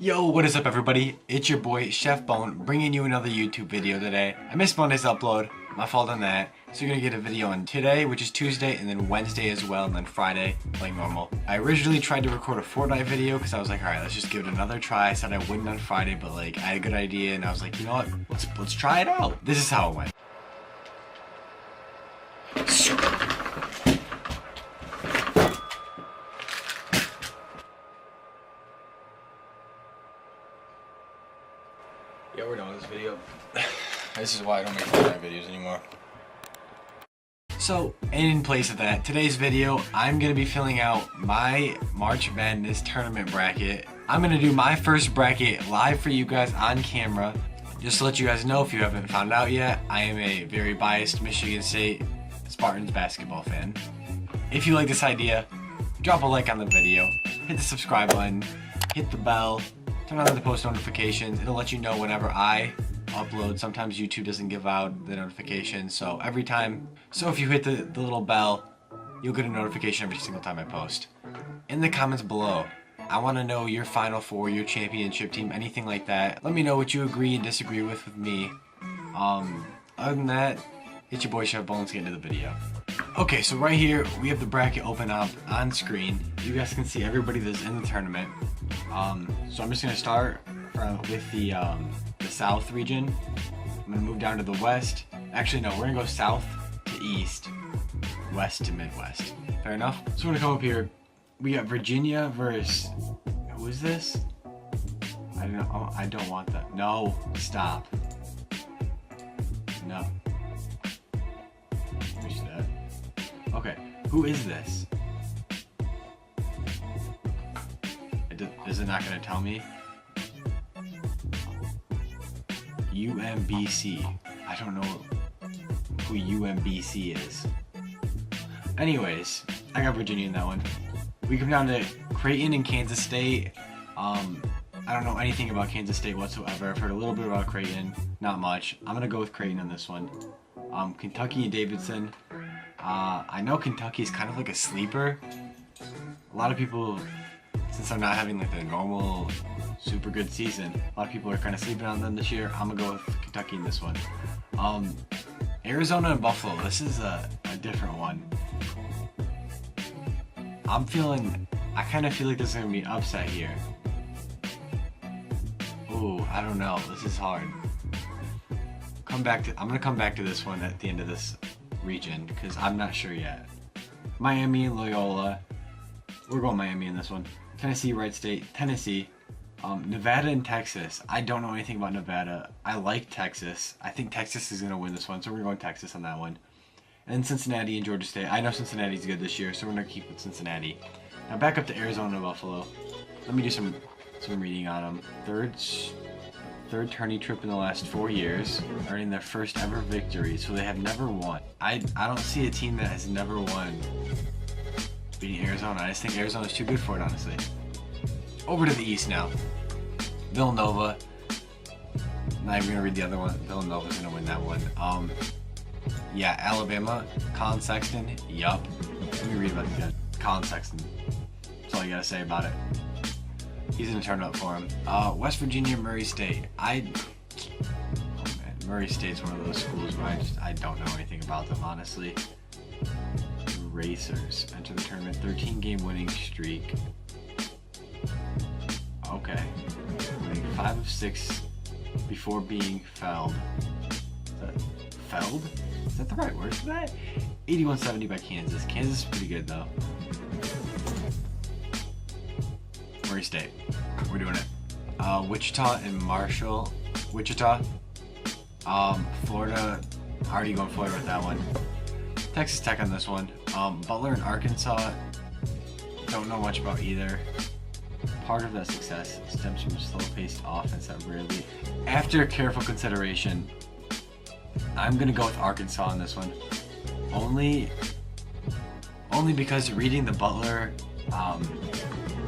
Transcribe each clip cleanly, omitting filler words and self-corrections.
Yo, what is up everybody? It's your boy Chef Bone bringing you another YouTube video today. I missed Monday's upload, my fault on that. So you're gonna get a video on today, which is Tuesday, and then Wednesday as well, and then Friday, like normal. I originally tried to record a Fortnite video because I was like, alright, let's just give it another try. I said I wouldn't on Friday, but like I had a good idea and I was like, you know what? Let's try it out. This is how it went. Yeah, we're done with this video. This is why I don't make Fortnite videos anymore. So, in place of that, today's video, I'm going to be filling out my March Madness tournament bracket. I'm going to do my first bracket live for you guys on camera. Just to let you guys know, if you haven't found out yet, I am a very biased Michigan State Spartans basketball fan. If you like this idea, drop a like on the video, hit the subscribe button, hit the bell, turn on the post notifications. It'll let you know whenever I upload. Sometimes YouTube doesn't give out the notifications, so every time. So if you hit the little bell, you'll get a notification every single time I post. In the comments below, I want to know your Final Four, your championship team, anything like that. Let me know what you agree and disagree with me. Other than that, it's your boy Chef Bone. Let's get into the video. Okay, so right here we have the bracket open up on screen. You guys can see everybody that's in the tournament. So I'm just gonna start with the South region. I'm gonna move down to the West. Actually, no, we're gonna go South to East, West to Midwest. Fair enough. So we're gonna come up here. We got Virginia versus who is this? I don't know. Oh, I don't want that. No, stop. No. Where's that? Okay, who is this? Is it not going to tell me? UMBC. I don't know who UMBC is. Anyways, I got Virginia in that one. We come down to Creighton and Kansas State. I don't know anything about Kansas State whatsoever. I've heard a little bit about Creighton, not much. I'm going to go with Creighton on this one. Kentucky and Davidson. I know Kentucky is kind of like a sleeper. A lot of people, since I'm not having like the normal super good season, a lot of people are kind of sleeping on them this year. I'm gonna go with Kentucky in this one. Arizona and Buffalo, this is a different one. I kind of feel like there's gonna be an upset here. Ooh, I don't know, this is hard. I'm gonna come back to this one at the end of this region because I'm not sure yet. Miami and Loyola. We're going Miami in this one. Tennessee, Wright State, Tennessee. Nevada and Texas. I don't know anything about Nevada. I like Texas. I think Texas is gonna win this one, so we're going Texas on that one. And then Cincinnati and Georgia State. I know Cincinnati's good this year, so we're gonna keep with Cincinnati. Now back up to Arizona and Buffalo. Let me do some reading on them. Third tourney trip in the last 4 years, earning their first ever victory, so they have never won. I don't see a team that has never won beating Arizona. I just think Arizona's too good for it, honestly. Over to the East now. Villanova. Not even gonna read the other one. Villanova's gonna win that one. Yeah, Alabama. Colin Sexton. Yup. Let me read about the guy. Colin Sexton. That's all you gotta say about it. He's gonna turn up for him. West Virginia, Murray State. Oh man, Murray State's one of those schools where I don't know anything about them, honestly. Racers enter the tournament, 13-game winning streak. Okay, winning 5 of 6 before being felled. Felled? Is that the right word for that? 81-70 by Kansas. Kansas is pretty good though. Murray State. We're doing it. Wichita and Marshall. Wichita. Florida. Already going Florida with that one. Texas Tech on this one. Butler and Arkansas. Don't know much about either. Part of that success stems from a slow-paced offense that rarely. After careful consideration, I'm gonna go with Arkansas on this one. Only because reading the Butler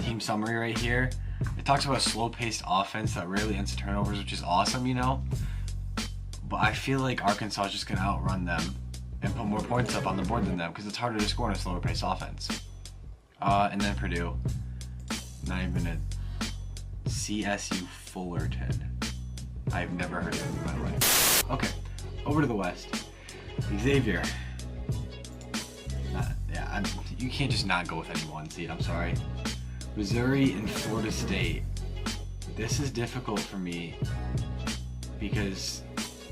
team summary right here, it talks about a slow-paced offense that rarely ends in turnovers, which is awesome, you know. But I feel like Arkansas is just gonna outrun them and put more points up on the board than them because it's harder to score in a slower-paced offense. And then Purdue. Not even CSU Fullerton. I've never heard of him in my life. Okay, over to the West. Xavier. You can't just not go with any one seed, I'm sorry. Missouri and Florida State. This is difficult for me because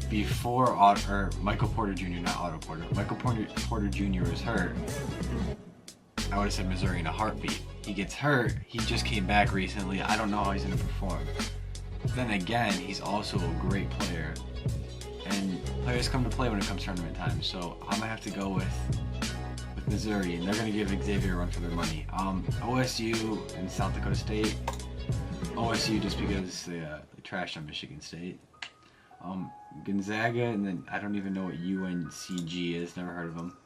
before Michael Porter Jr., not Otto Porter, Michael Porter Jr. was hurt, I would have said Missouri in a heartbeat. He gets hurt, he just came back recently, I don't know how he's going to perform. Then again, he's also a great player, and players come to play when it comes tournament time, so I'm going to have to go with Missouri, and they're going to give Xavier a run for their money. OSU and South Dakota State. OSU just because they trashed on Michigan State. Gonzaga, and then I don't even know what UNCG is, never heard of them.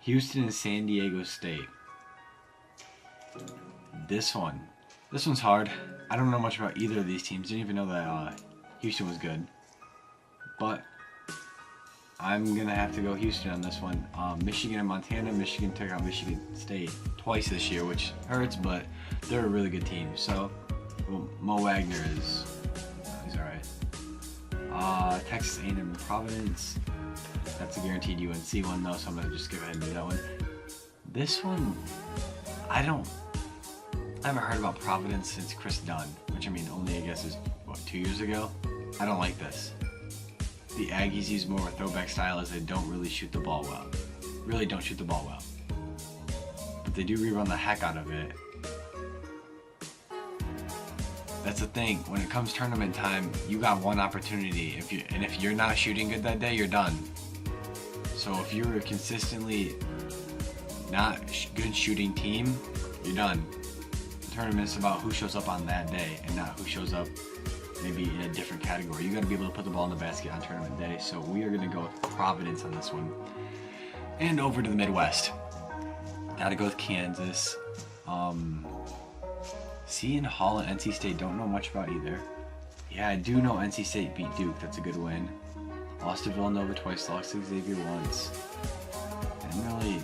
Houston and San Diego State. This one's hard. I don't know much about either of these teams. Didn't even know that Houston was good. But I'm going to have to go Houston on this one. Michigan and Montana. Michigan took out Michigan State twice this year, which hurts, but they're a really good team. So, Mo Wagner he's alright. Texas A&M and Providence. That's a guaranteed UNC one though, so I'm going to just go ahead and do that one. This one, I haven't heard about Providence since Chris Dunn, which I mean only I guess is, 2 years ago? I don't like this. The Aggies use more of a throwback style as they don't really shoot the ball well. Really don't shoot the ball well. But they do rerun the heck out of it. That's the thing, when it comes tournament time, you got one opportunity. If you're not shooting good that day, you're done. So if you're a consistently not good shooting team, you're done. The tournament's about who shows up on that day and not who shows up maybe in a different category. You got to be able to put the ball in the basket on tournament day. So we are going to go with Providence on this one. And over to the Midwest. Got to go with Kansas. Seton Hall and NC State, don't know much about either. Yeah, I do know NC State beat Duke. That's a good win. Lost to Villanova twice, lost to Xavier once. And really,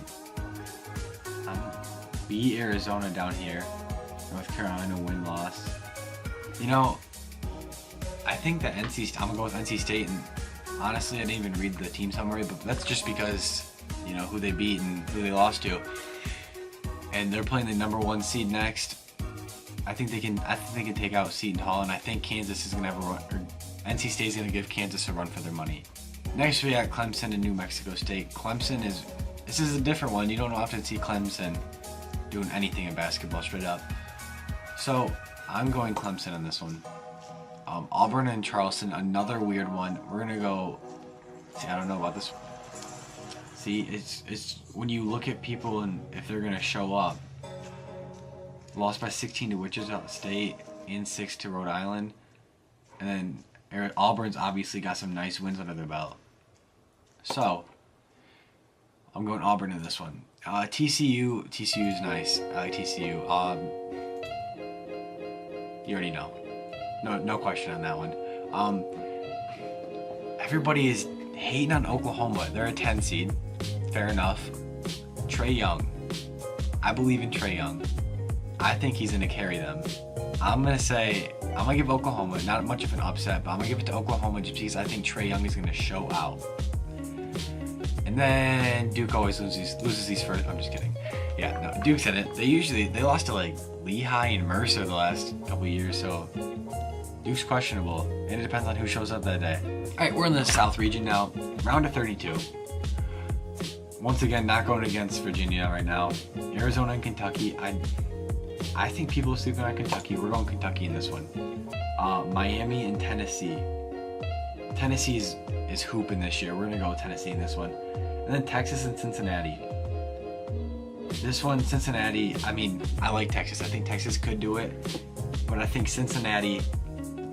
beat Arizona down here. North Carolina win-loss. You know, I think that I'm going to go with NC State, and honestly, I didn't even read the team summary, but that's just because, you know, who they beat and who they lost to. And they're playing the #1 seed next. I think they can take out Seton Hall, and I think Kansas is going to have a run, or NC State is going to give Kansas a run for their money. Next we got Clemson and New Mexico State. This is a different one. You don't often see Clemson doing anything in basketball straight up. So I'm going Clemson on this one. Auburn and Charleston, another weird one. We're gonna go. See, I don't know about this. See, it's when you look at people and if they're gonna show up. Lost by 16 to Wichita State and 6 to Rhode Island, and then Auburn's obviously got some nice wins under their belt. So I'm going Auburn in this one. TCU is nice. I like TCU. You already know. No question on that one. Everybody is hating on Oklahoma. They're a 10 seed. Fair enough. Trae Young. I believe in Trae Young. I think he's going to carry them. I'm going to give Oklahoma, not much of an upset, but I'm going to give it to Oklahoma just because I think Trae Young is going to show out. And then Duke always loses these first. I'm just kidding. Yeah, no, Duke said it. They lost to like Lehigh and Mercer the last couple of years, so Duke's questionable, and it depends on who shows up that day. All right, we're in the South region now, round of 32. Once again, not going against Virginia right now. Arizona and Kentucky. I think people are sleeping on Kentucky. We're going Kentucky in this one. Miami and Tennessee. Tennessee is hooping this year. We're going to go with Tennessee in this one. And then Texas and Cincinnati. This one, Cincinnati, I mean, I like Texas. I think Texas could do it. But I think Cincinnati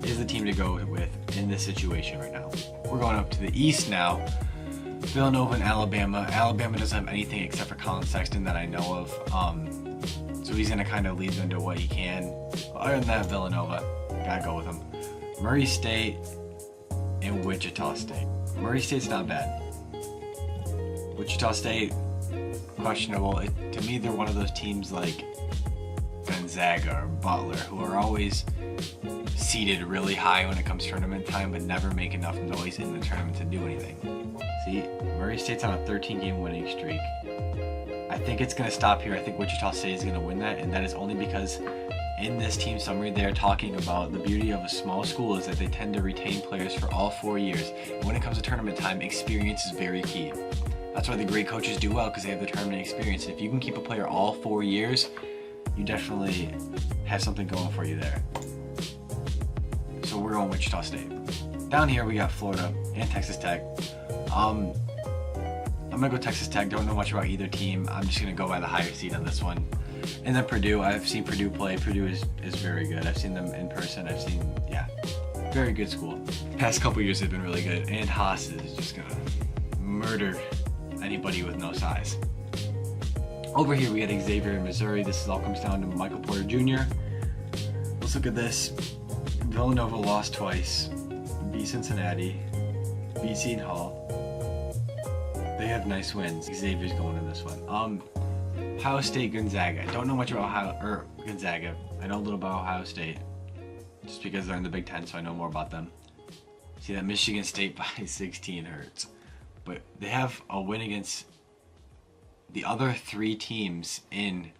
is the team to go with in this situation right now. We're going up to the East now. Villanova and Alabama. Alabama doesn't have anything except for Colin Sexton that I know of. So he's going to kind of lead them to what he can. Other than that, Villanova. Gotta go with him. Murray State and Wichita State. Murray State's not bad. Wichita State, questionable. To me, they're one of those teams like Gonzaga or Butler, who are always seated really high when it comes to tournament time, but never make enough noise in the tournament to do anything. See, Murray State's on a 13-game winning streak. I think it's going to stop here. I think Wichita State is going to win that, and that is only because in this team summary, they're talking about the beauty of a small school is that they tend to retain players for all 4 years. And when it comes to tournament time, experience is very key. That's why the great coaches do well, because they have the tournament experience. If you can keep a player all 4 years, you definitely have something going for you there. So we're going Wichita State. Down here we got Florida and Texas Tech. I'm gonna go Texas Tech. Don't know much about either team. I'm just gonna go by the higher seed on this one. And then Purdue, I've seen Purdue play. Purdue is very good. I've seen them in person. I've seen, very good school. Past couple years they've been really good. And Haas is just gonna murder anybody with no size. Over here we got Xavier in Missouri. This all comes down to Michael Porter Jr. Let's look at this. Villanova lost twice. Beat Cincinnati. Beat Seton Hall. They have nice wins. Xavier's going in this one. Ohio State, Gonzaga. I don't know much about Gonzaga. I know a little about Ohio State, just because they're in the Big Ten, so I know more about them. See, that Michigan State by 16 hurts, but they have a win against the other 3 teams in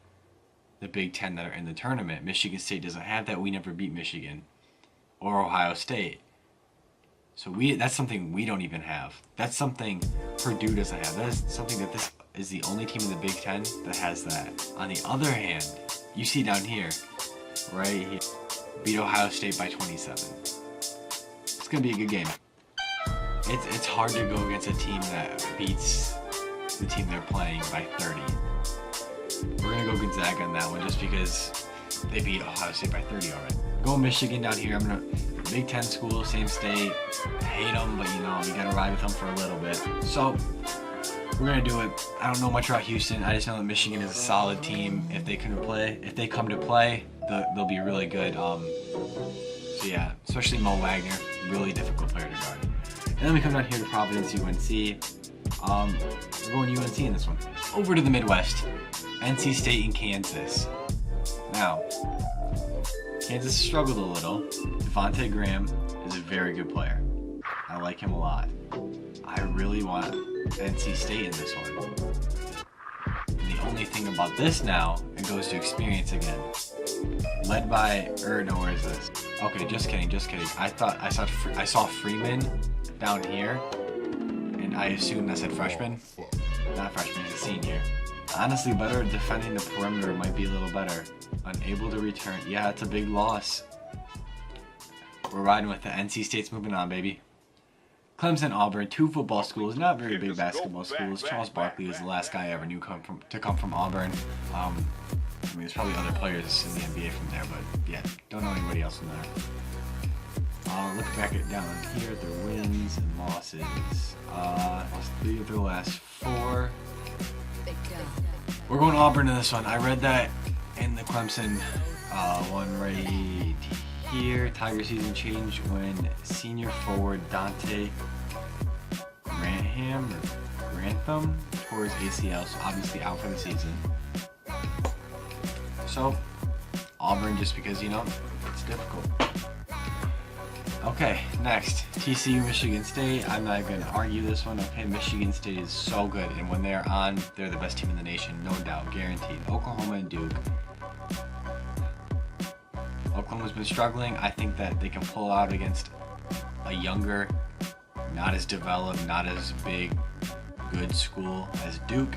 the Big Ten that are in the tournament. Michigan State doesn't have that. We never beat Michigan or Ohio State. So that's something we don't even have. That's something Purdue doesn't have. That is something that this is the only team in the Big Ten that has that. On the other hand, you see down here, right here, beat Ohio State by 27. It's gonna be a good game. It's hard to go against a team that beats the team they're playing by 30. We're gonna go Gonzaga on that one just because they beat Ohio State by 30 already. Go Michigan down here. I'm gonna Big Ten school, same state. I hate them, but you gotta ride with them for a little bit. So we're gonna do it. I don't know much about Houston. I just know that Michigan is a solid team. If they come to play, they'll be really good. So yeah, especially Mo Wagner, really difficult player to guard. And then we come down here to Providence, UNC. We're going UNC in this one. Over to the Midwest, NC State and Kansas. Now, Kansas struggled a little. Devontae Graham is a very good player. I like him a lot. I really want NC State in this one. And the only thing about this now, it goes to experience again. Led by, where is this? Okay, just kidding. I saw Freeman down here, and I assumed that said freshman. Not freshman, he's a senior. Honestly, better defending the perimeter might be a little better. Unable to return. Yeah, it's a big loss. We're riding with the NC State's moving on, baby. Clemson, Auburn, 2 football schools, not very big basketball schools. Charles Barkley was the last guy I ever knew to come from Auburn. I mean, there's probably other players in the NBA from there, but yeah, don't know anybody else from there. Look back down here at their wins and losses. Lost 3 of their last 4. We're going to Auburn in this one. I read that in the Clemson one right here. Tiger season changed when senior forward Dante Grantham tore his ACL, so obviously out for the season. So Auburn, just because it's difficult. Okay, next, TCU, Michigan State. I'm not going to argue this one. Okay, Michigan State is so good, and when they're on, they're the best team in the nation, no doubt, guaranteed. Oklahoma and Duke. Oklahoma's been struggling. I think that they can pull out against a younger, not as developed, not as big, good school as Duke.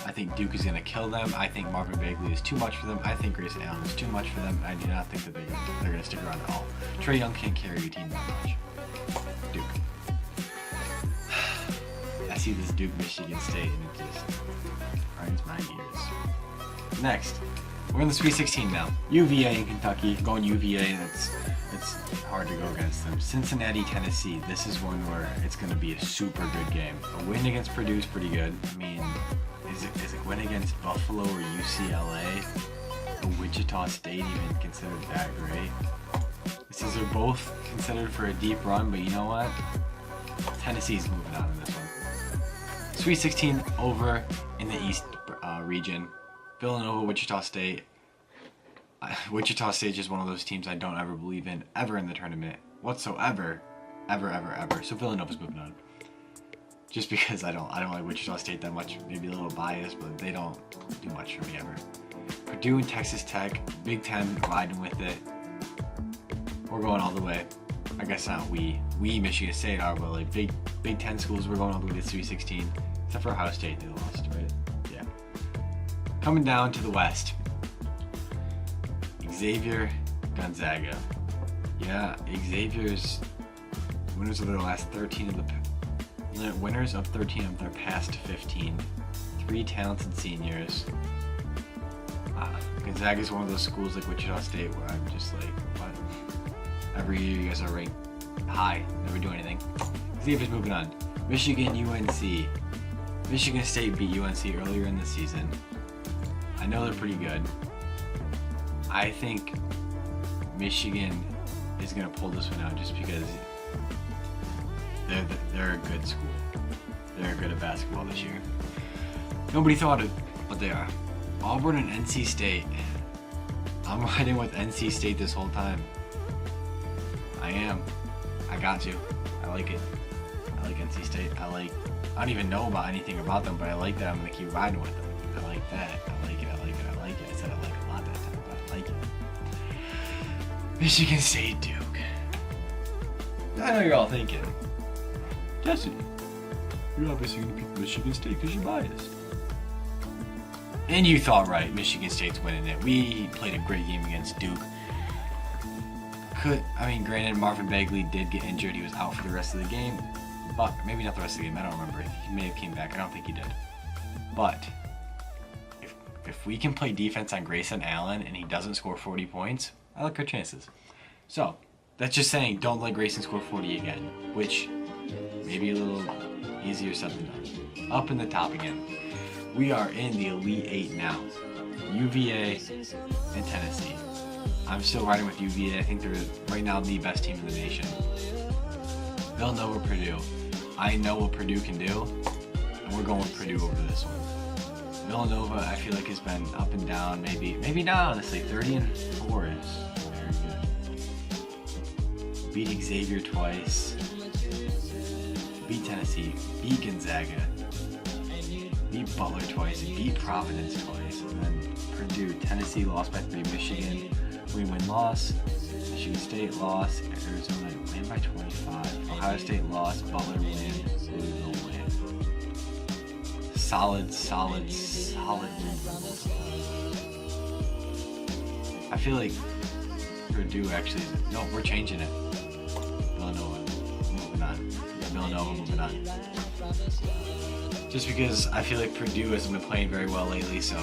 I think Duke is going to kill them. I think Marvin Bagley is too much for them. I think Grayson Allen is too much for them. I do not think that they're going to stick around at all. Trae Young can't carry a team that much. Duke. I see this Duke Michigan State and it just grinds my gears. Next, we're in the Sweet 16 now. UVA in Kentucky. Going UVA, it's hard to go against them. Cincinnati, Tennessee. This is one where it's going to be a super good game. A win against Purdue is pretty good. I mean, is it win against Buffalo or UCLA? Or Wichita State even considered that great? These are both considered for a deep run, but you know what? Tennessee's moving on in this one. Sweet 16 over in the East region. Villanova, Wichita State. Wichita State is just one of those teams I don't ever believe in ever in the tournament whatsoever, ever. So Villanova's moving on. Just because I don't like Wichita State that much. Maybe a little biased, but they don't do much for me ever. Purdue and Texas Tech, Big Ten riding with it. We're going all the way. I guess not we Michigan State are, but like Big Ten schools, we're going all the way to Sweet 16. Except for Ohio State, they lost, right? Yeah. Coming down to the West. Xavier, Gonzaga. Yeah, Xavier's winners of their last 13 of the winners of 13 of their past 15. 3 talented seniors. Gonzaga is one of those schools like Wichita State where I'm just like, what? Every year you guys are ranked high, never do anything. Xavier's moving on. Michigan, UNC. Michigan State beat UNC earlier in the season. I know they're pretty good. I think Michigan is going to pull this one out just because they're a good school. They're good at basketball this year. Nobody thought it, but they are. Auburn and NC State. I'm riding with NC State this whole time. I am. I got you. I like it. I like NC State. I don't even know about anything about them, but I like that. I'm going to keep riding with them. I like that. I like it. I said I like it a lot that time, but I like it. Michigan State, Duke. I know you're all thinking, Jesse, you're obviously going to pick Michigan State because you're biased. And you thought right. Michigan State's winning it. We played a great game against Duke. Granted, Marvin Bagley did get injured. He was out for the rest of the game. But maybe not the rest of the game. I don't remember. He may have came back. I don't think he did. But if we can play defense on Grayson Allen and he doesn't score 40 points, I like our chances. So that's just saying don't let Grayson score 40 again, which may be a little easier said than done. Up in the top again. We are in the Elite 8 now. UVA and Tennessee. I'm still riding with UVA. I think they're right now the best team in the nation. Villanova, Purdue. I know what Purdue can do, and we're going with Purdue over this one. Villanova, I feel like has been up and down. Maybe not honestly. 30-4 is very good. Beat Xavier twice. Beat Tennessee. Beat Gonzaga. Beat Butler twice. Beat Providence twice. And then Purdue. Tennessee lost by 3. Michigan. Win-loss. Michigan State lost. Arizona win by 25. Ohio State lost. Butler win. Louisville win. Solid win. I feel like Purdue actually. No, we're changing it. Villanova. Moving on. Villanova moving on. Just because I feel like Purdue hasn't been playing very well lately, so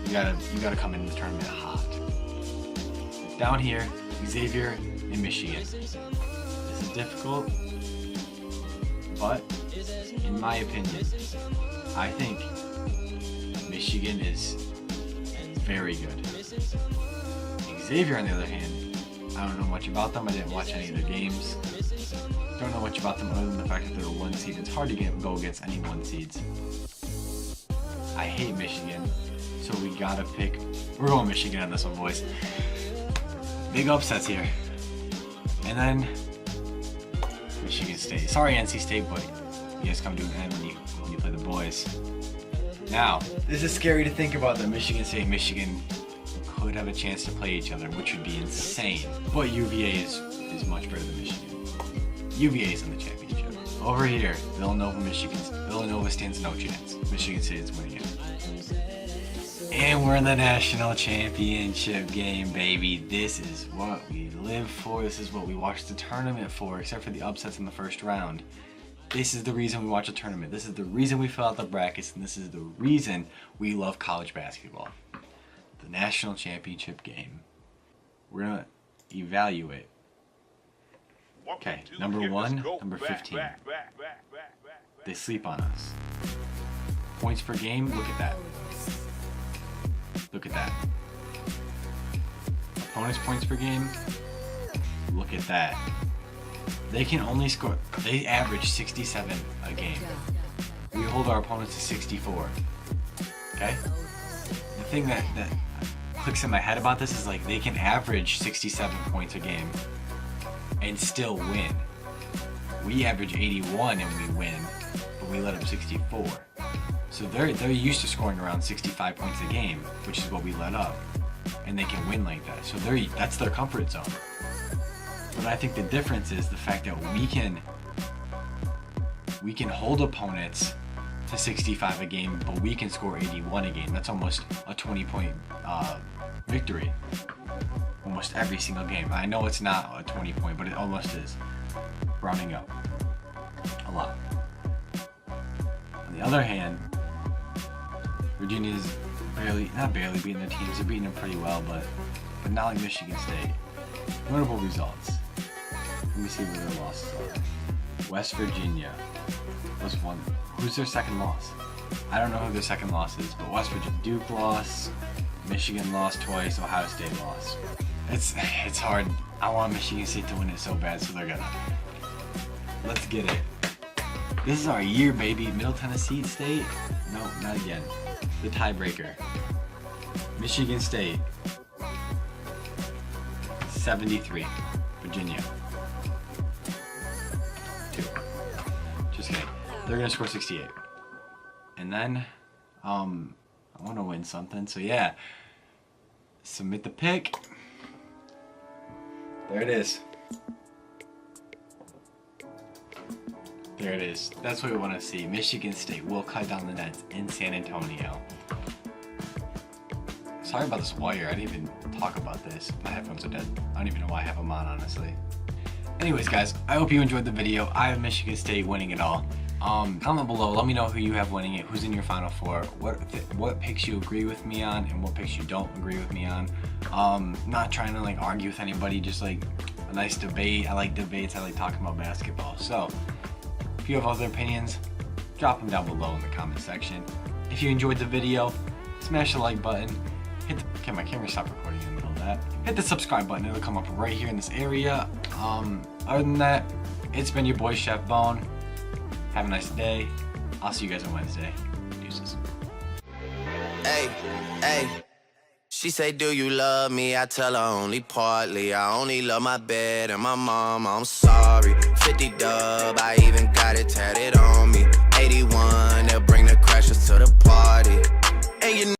you gotta come into the tournament hot. Down here, Xavier and Michigan. This is difficult, but in my opinion, I think Michigan is very good. Xavier, on the other hand, I don't know much about them. I didn't watch any of their games. Don't know much about them other than the fact that they're a 1 seed. It's hard to go against any 1 seeds. I hate Michigan, so we gotta pick. We're going Michigan on this one, boys. Big upsets here. And then Michigan State. Sorry, NC State, but you guys come to an end when you play the boys. Now, this is scary to think about that Michigan State and Michigan could have a chance to play each other, which would be insane. But UVA is much better than Michigan. UVA is in the championship. Over here, Villanova stands no chance. Michigan State is winning it. And we're in the national championship game, baby. This is what we live for. This is what we watch the tournament for, except for the upsets in the first round. This is the reason we watch a tournament. This is the reason we fill out the brackets, and this is the reason we love college basketball. The national championship game. We're going to evaluate. Okay, number 1, number 15. They sleep on us. Points per game, look at that. Look at that. Opponents' points per game, look at that. They can only score, they average 67 a game. We hold our opponents to 64. Okay? The thing that clicks in my head about this is like they can average 67 points a game and still win. We average 81 and we win, but we let up 64. So they're used to scoring around 65 points a game, which is what we let up, and they can win like that. So that's their comfort zone. But I think the difference is the fact that we can hold opponents to 65 a game, but we can score 81 a game. That's almost a 20-point victory. Almost every single game. I know it's not a 20-point, but it almost is. Rounding up. A lot. On the other hand, Virginia's not barely beating their teams. They're beating them pretty well, but not like Michigan State. Notable results. Let me see where their losses are. West Virginia was one. Who's their second loss? I don't know who their second loss is, but West Virginia. Duke lost, Michigan lost twice, Ohio State lost. It's hard. I want Michigan State to win it so bad, so they're gonna. Let's get it. This is our year, baby. Middle Tennessee State? No, not again. The tiebreaker. Michigan State. 73. Virginia. 2. Just kidding. They're gonna score 68. And then, I want to win something. So yeah, submit the pick. There it is. There it is. That's what we want to see. Michigan State will cut down the nets in San Antonio. Sorry about this wire. I didn't even talk about this. My headphones are dead. I don't even know why I have them on, honestly. Anyways, guys, I hope you enjoyed the video. I have Michigan State winning it all. Comment below. Let me know who you have winning it. Who's in your Final Four? What picks you agree with me on, and what picks you don't agree with me on. Not trying to like argue with anybody. Just like a nice debate. I like debates. I like talking about basketball. So if you have other opinions, drop them down below in the comment section. If you enjoyed the video, smash the like button. Okay, my camera stopped recording in the middle of that. Hit the subscribe button. It'll come up right here in this area. Other than that, it's been your boy Chef Bone. Have a nice day. I'll see you guys on Wednesday. Deuces. Hey, hey. She say, do you love me? I tell her only partly. I only love my bed and my mom. I'm sorry. 50 dub, I even got it tatted on me. 81, they'll bring the crashers to the party. And you